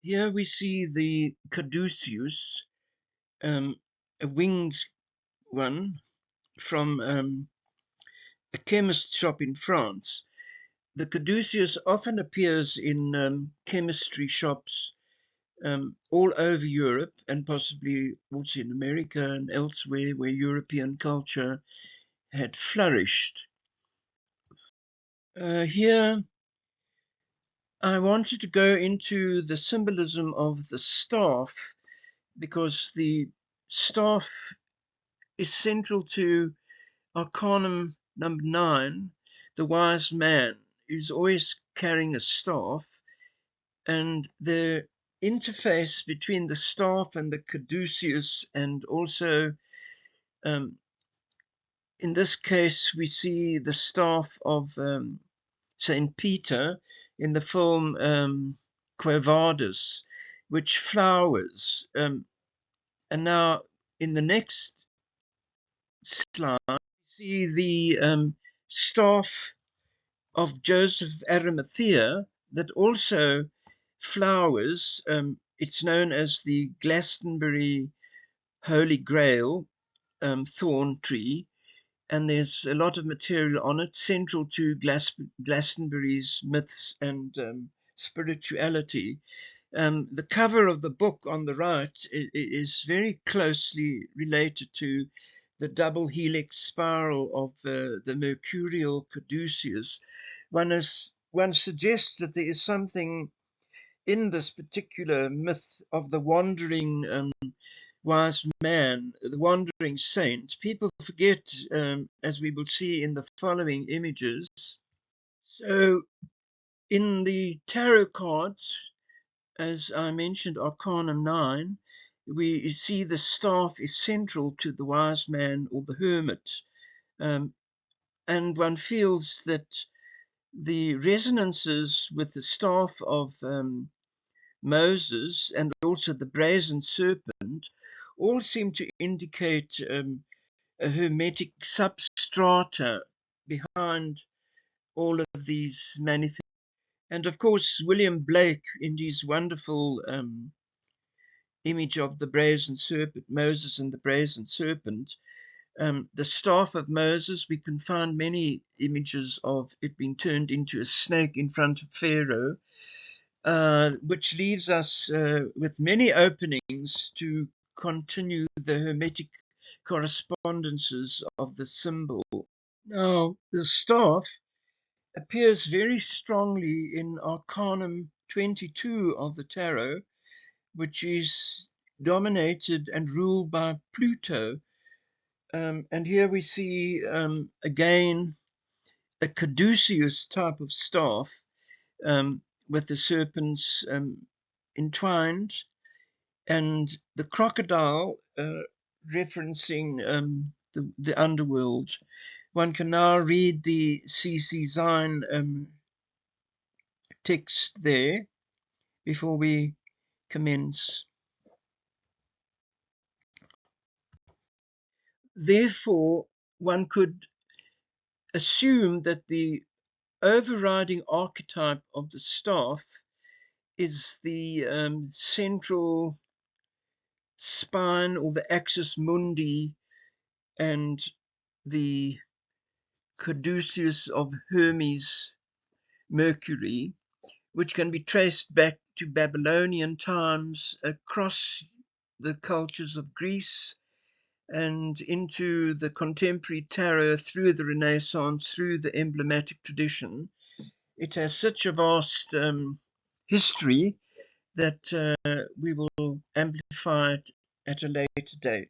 Here we see the Caduceus, a winged one from a chemist shop in France. The Caduceus often appears in chemistry shops all over Europe and possibly also in America and elsewhere where European culture had flourished. Here I wanted to go into the symbolism of the staff because the staff is central to Arcanum number 9, the wise man is always carrying a staff, and the interface between the staff and the Caduceus, and also in this case we see the staff of Saint Peter in the film Quo Vadis, which flowers. And now in the next slide, we see the staff of Joseph Arimathea that also flowers. It's known as the Glastonbury Holy Grail thorn tree, and there's a lot of material on it, central to Glastonbury's myths and spirituality. The cover of the book on the right is very closely related to the double helix spiral of the mercurial Caduceus. One suggests that there is something in this particular myth of the wandering wise man, the wandering saint. People forget, as we will see in the following images. So in the tarot cards, as I mentioned, Arcanum 9, we see the staff is central to the wise man or the hermit. And one feels that the resonances with the staff of Moses and also the brazen serpent all seem to indicate a hermetic substrata behind all of these manifestations. And of course, William Blake, in his wonderful image of the brazen serpent, Moses and the brazen serpent, the staff of Moses, we can find many images of it being turned into a snake in front of Pharaoh, which leaves us with many openings to continue the hermetic correspondences of the symbol. Now, the staff appears very strongly in Arcanum 22 of the tarot, which is dominated and ruled by Pluto. And here we see again a Caduceus type of staff with the serpents entwined, and the crocodile referencing the underworld. One can now read the CC Zine text there before we commence. Therefore, one could assume that the overriding archetype of the staff is the central spine or the axis mundi and the Caduceus of Hermes, Mercury, which can be traced back to Babylonian times across the cultures of Greece and into the contemporary tarot through the Renaissance, through the emblematic tradition. It has such a vast history that we will amplify it at a later date.